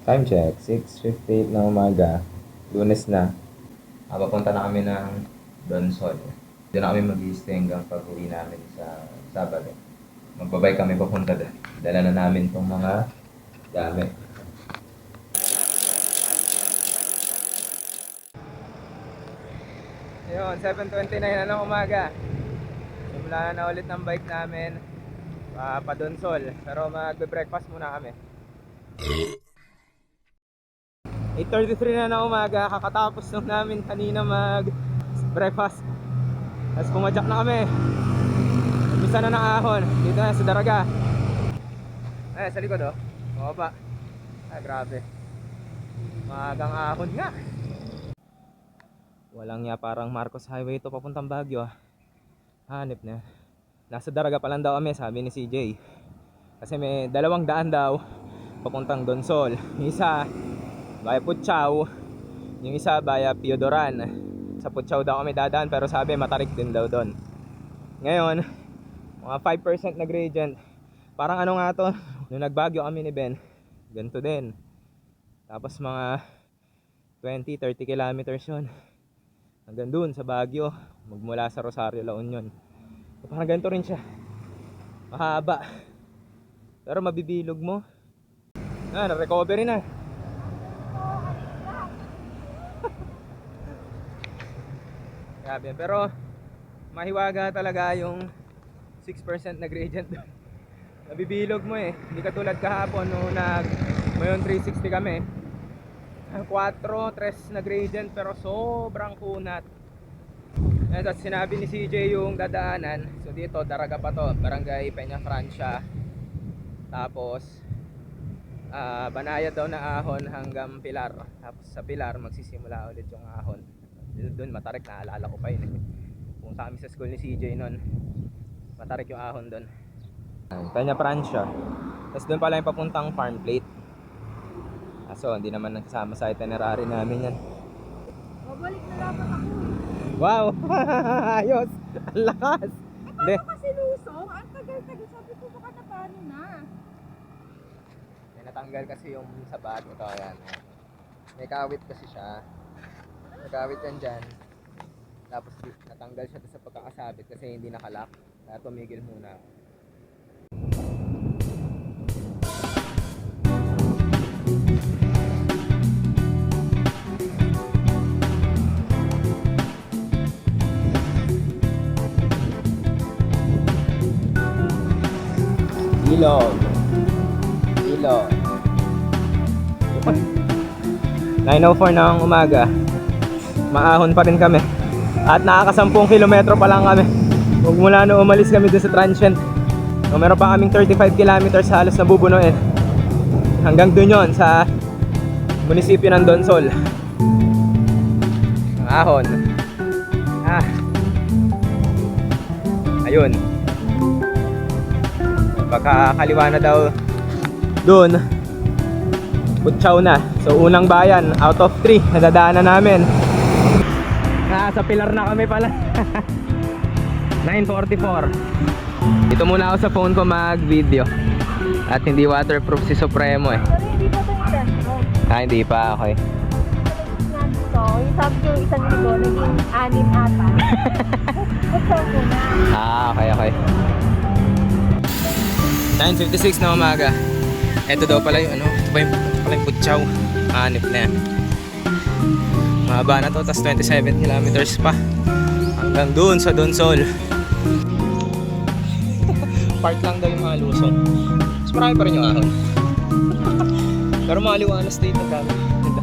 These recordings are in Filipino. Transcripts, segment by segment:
Time check, 6:58 na umaga. Lunes na. Papunta na kami ng Donsol. Doon na kami mag-i-stay hanggang pag-uwi namin sa Sabado. Magbabay kami papunta doon. Dala na namin itong mga gamit. Ayun, 7:29 na ng umaga. Simula na ulit ng bike namin pa Donsol. Pero magbe-breakfast muna kami. 8:33 na ng umaga, kakatapos nung namin kanina mag-breakfast. Tapos pumadyak na kami. Umpisa na ng ahon, dito na sa Daraga. Ay, sa likod oh, baba. Ay, grabe. Maagang ahon nga. Walang niya, parang Marcos Highway ito papuntang Baguio. Hanip na. Nasa Daraga pa lang daw kami, sabi ni CJ. Kasi may 200 daw papuntang Donsol. Isa via Puchao, yung isa via Piodoran. Sa Puchao daw kami dadaan, pero sabi matarik din daw doon. Ngayon, mga 5% na gradient. Parang ano nga to, nung nagbagyo kami ni Ben, ganito din. Tapos mga 20-30 kilometers yun hanggang dun sa Baguio, magmula sa Rosario, La Union. So, parang ganito rin siya, mahaba, pero mabibilog mo. Na-recovery na. Grabe, pero mahiwaga talaga yung 6% na gradient doon. Nabibilog mo eh. Hindi katulad kahapon nung ngayon 360 kami. 4-3 na gradient pero sobrang kunat. At sinabi ni CJ yung dadaanan. So dito, Daraga pa to, Barangay Peña Francia. Tapos Banayad daw na ahon hanggang Pilar. Tapos sa Pilar magsisimula ulit yung ahon. Doon matarik, naalala ko pa yun. Punta kami sa school ni CJ nun, matarik yung ahon doon. Peña Francia. Tapos doon pala yung papuntang Farm Plate. Kaso hindi naman nakasama sa itinerary namin yan. Babalik na dapat ako. Wow! Ayos! Ang lakas! Paano kasi lusong? Ang tagal-tagal, sabi ko baka na paano na. May natanggal kasi yung sa bag. Ito, ayan. May kawit kasi siya. Nagkawit yan dyan. Tapos natanggal siya sa pagkakasabit kasi hindi nakalock. Kaya tumigil muna. Ilog. 9:04 ng umaga. Maahon pa rin kami. At nakaka-10 kilometro pa lang kami. Mula nung umalis kami dun sa transient. So, meron pa kaming 35 kilometers halos na bubunuin. Hanggang dun yon sa munisipyo ng Donsol. Ahon. Ayun. Baka kaliwa na daw dun. Puchao na. So unang bayan out of 3 nadadaanan namin. Sa Pilar na kami pala. 9:44. Dito muna ako sa phone ko mag-video. At hindi waterproof si Supremo eh. Pero hindi pa ito yung sentro. Hindi pa, okay. Nandito, yung sabi ko isang linggo, naging 6 ata. Puchaw ko na. Okay. 9:56 na umaga. Ito daw pala yung ito pa yung Puchao. Hanip na yan. Mahaba na to, tas 27 kilometers pa hanggang doon sa Donsol. Park lang daw yung mga lusong. Mas marami pa rin yung ahon. Pero maliwalas dito, dami. Ganda.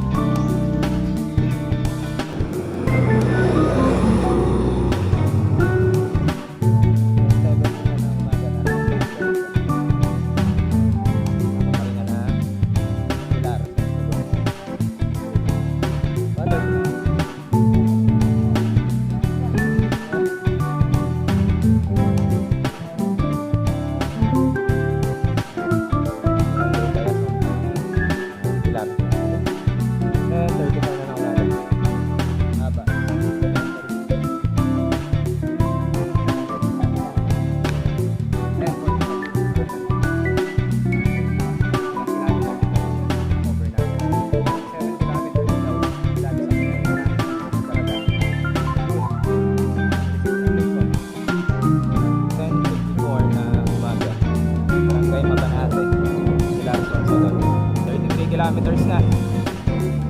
kilometers na.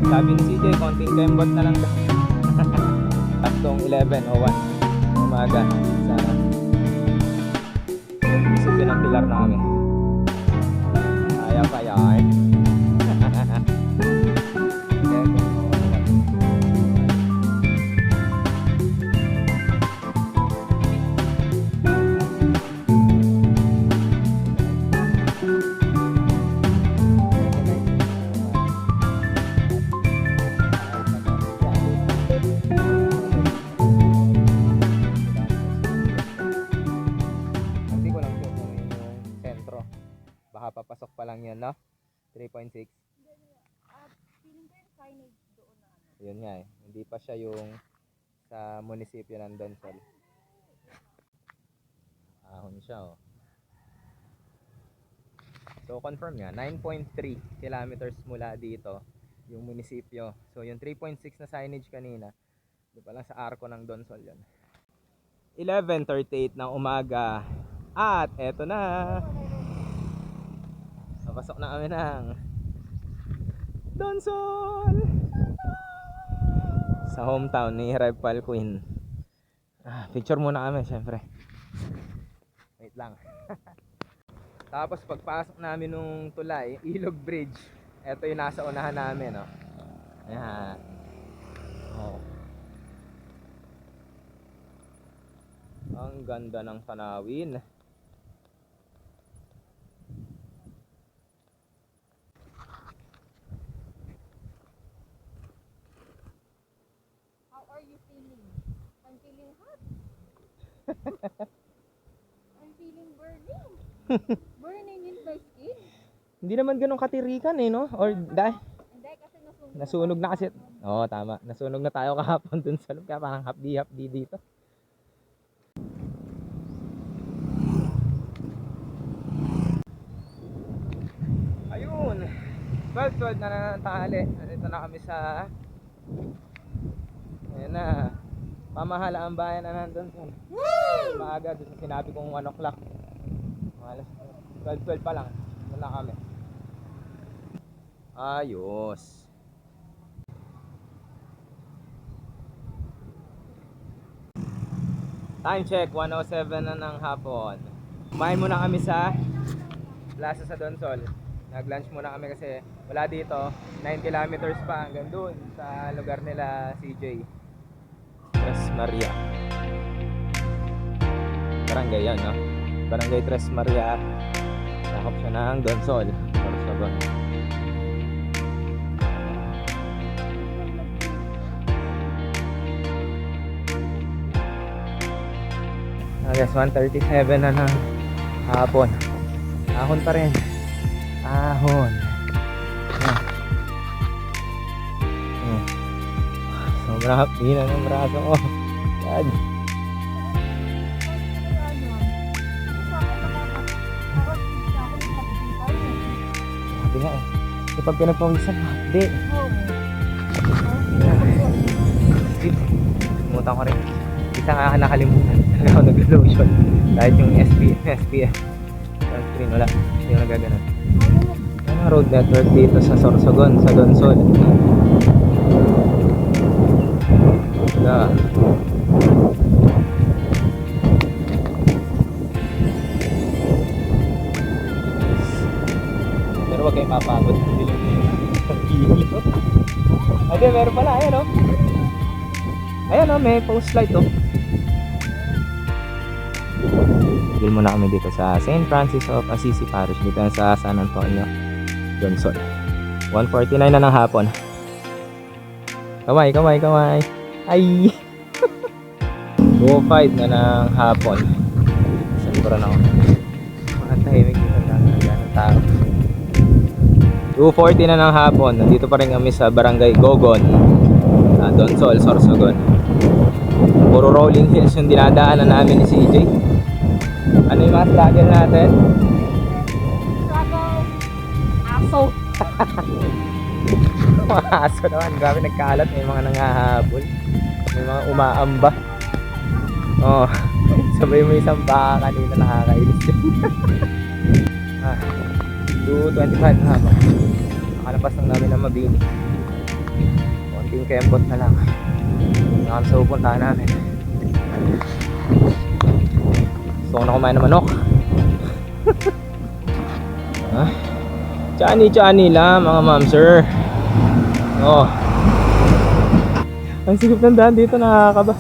Sabi ni CJ, konting kembot na lang. Taktong 11 o 1 umaga sa isipin ng pilar namin. Kaya pa yan. Hindi ko lang sure kung yun yung sentro. Baka papasok pa lang yan, no? 3.6. Feeling ko yung signage doon na ano. Yun nga eh. Hindi pa siya yung sa munisipyo ng Donsol. Ahon siya oh. So confirm nga, 9.3 kilometers mula dito yung munisipyo. So yung 3.6 na signage kanina, doon pa lang sa arko ng Donsol yun. 11:38 ng umaga. At eto na. Napasok na kami ng Donsol sa hometown ni Rival Queen. Picture muna kami syempre. Wait lang. Tapos pagpasok namin nung tulay, Ilog Bridge. Ito yung nasa unahan namin, no. Ayan. Oh. Ang ganda ng tanawin. How are you feeling? I'm feeling hot. I'm feeling burning. Burning in my skin. Hindi naman ganun katirikan eh, no? Or dahil Hindi kasi nasunog. nasunog na kasi. Oo, tama. Nasunog na tayo kahapon dun sa loob. Kaya parang hapdi-hapdi dito. Ayun. 12 na ng tanghali. Nandito na kami sa ayan na. Pamahalaang bayan na nandun. Maaga doon sa sinabi kong 1 o'clock. Alas 12 pa lang. Doon na kami. Ayos. Time check, 1:07 na ng hapon. Kumain muna kami sa Plaza sa Donsol. Nag-lunch muna kami kasi wala dito. 9 kilometers pa hanggang doon sa lugar nila CJ. Tres Maria. Barangay yan, no? Barangay Tres Maria. Sakop siya ng Donsol. Sorsogon. Guys, 1:37 na ng hapon. Ahon pa rin. Ahon. Sobrang hapdi na ng braso ko. God. Sabi nga eh. Kapag pinagpawisan, hapdi. Kumutan ko rin. Isa nga nakalimutan. Talaga ako nag-lotion. Dahil yung SPF. Sunscreen, wala. Hindi ko nagaganon. Ano road network dito sa Sorsogon, sa Donsol. Wala. Pero wag kayong mapagod. Okay, meron pala. Ayan o. Ayan o, may post light o. Tigil muna kami dito sa St. Francis of Assisi Parish. Dito sa San Antonio, Donsol. 1:49 na ng hapon. Kamay. Ay! 2:05 na ng hapon. Saan ko rin ako? Mga tahimik dito na ng tao. 2:40 na ng hapon. Nandito pa rin kami sa Barangay Gogon, Donsol, Sorsogon. Puro rolling hills yung dinadaanan namin ni CJ. Ano yung mga struggle natin? Struggle. Aso. Mga aso naman, grabe nagkalat. May mga nangahabol. May mga umaamba. Oh, sabay mo isang baka kanina nakakainis din. 2:25 na hapon. Nakalapas na Mabini. Konting kembot na lang. Nakam sa pupuntahan namin. Gusto ko na kumain ng manok. Ah, Chani lang mga ma'am sir. Oh. Ang sigip ng daan dito, nakakaba.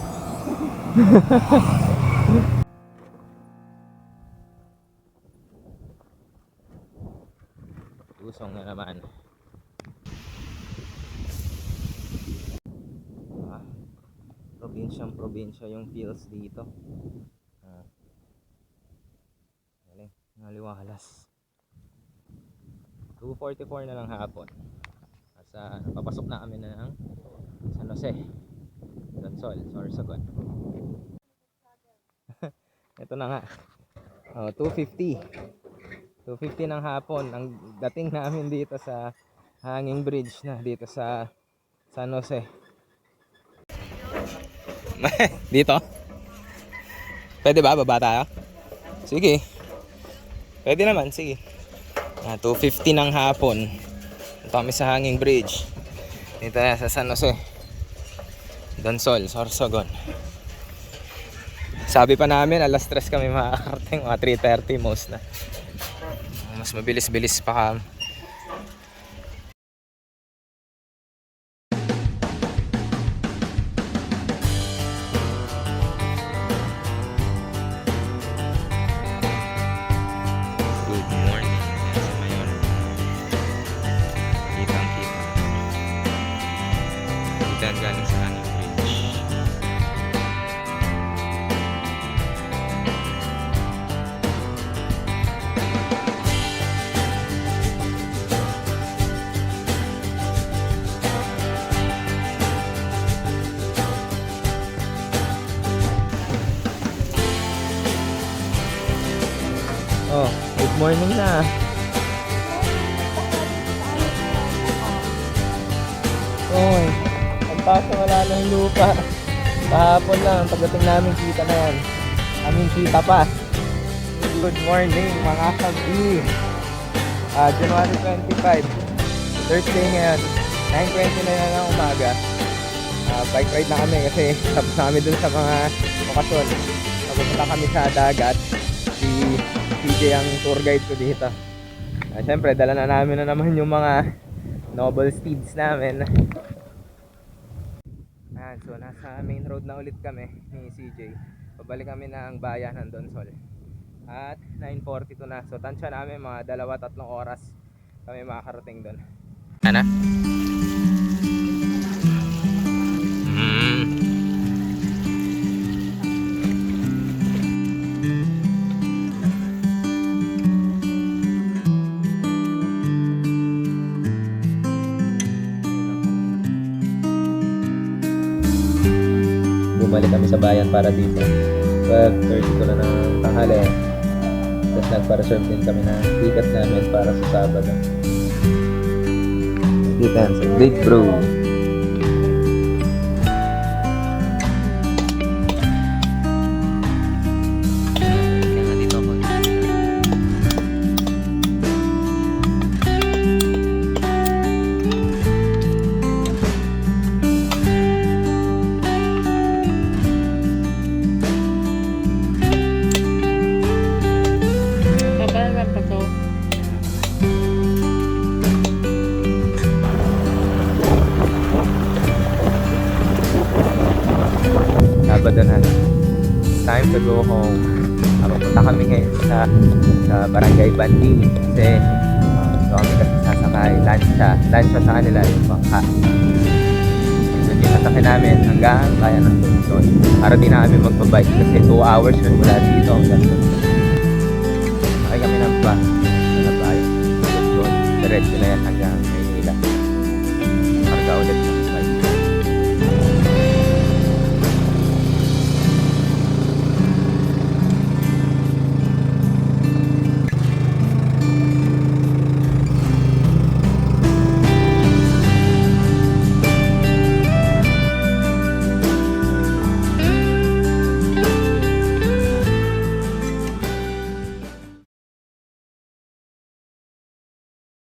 Usong na naman. Ah, probinsya yung feels dito. Ah. Galing, naliwalas. 2:44 na lang hapon. At papasok na kami ng San Jose, Donsol, Sorsogon. Ito na nga. 2:50 ng hapon ang dating namin dito sa hanging bridge na dito sa San Jose. Dito? Pwede ba? Baba tayo? Sige. Pwede naman, sige. 2:50 ng hapon. Ito kami sa hanging bridge. Dito na sa San Jose, Donsol, Sorsogon. Sabi pa namin alas 3 kami makakarating, mga 3:30 most na. Mas mabilis-bilis pa kami. Good morning. Nasa Mayon. Kitang-kita. Kita galing sa hanging bridge. Oh, good morning na. Oy, ang taas na wala ng lupa. Kahapon lang, pagdating namin kita na yan. Aming kita pa. Good morning mga kabi. January 25, Thursday ngayon. 9:20 na yan ng umaga. Bike ride na kami kasi tapos na kami dun sa mga lokasyon. Pupunta kami sa dagat. Si PJ ang tour guide ko dito. Siyempre, dala na namin na naman yung mga noble steeds namin. So, nasa main road na ulit kami ni CJ. Pabalik kami ng bayan ng Donsol. At 9:42 na. So, tansya namin mga 2-3 oras kami makakarating doon. Ano? Bumalik kami sa bayan para dito. 12:30 na ng tanghali. Tapos nagpa-reserve din kami ng ticket namin para sa Sabado. Dito sa Big Bro. Sabado na. Time to go home. Papunta kami ngayon sa Barangay Bandi kasi so kami kasi sasakay lancha sa kanila yung bangka. So yung sasakay namin hanggang kaya ng Donsol para di na kami magpabike kasi 2 hours yun mula dito hanggang Donsol. Sakay kami ng bus na bayan Donsol. Diretso na yan hanggang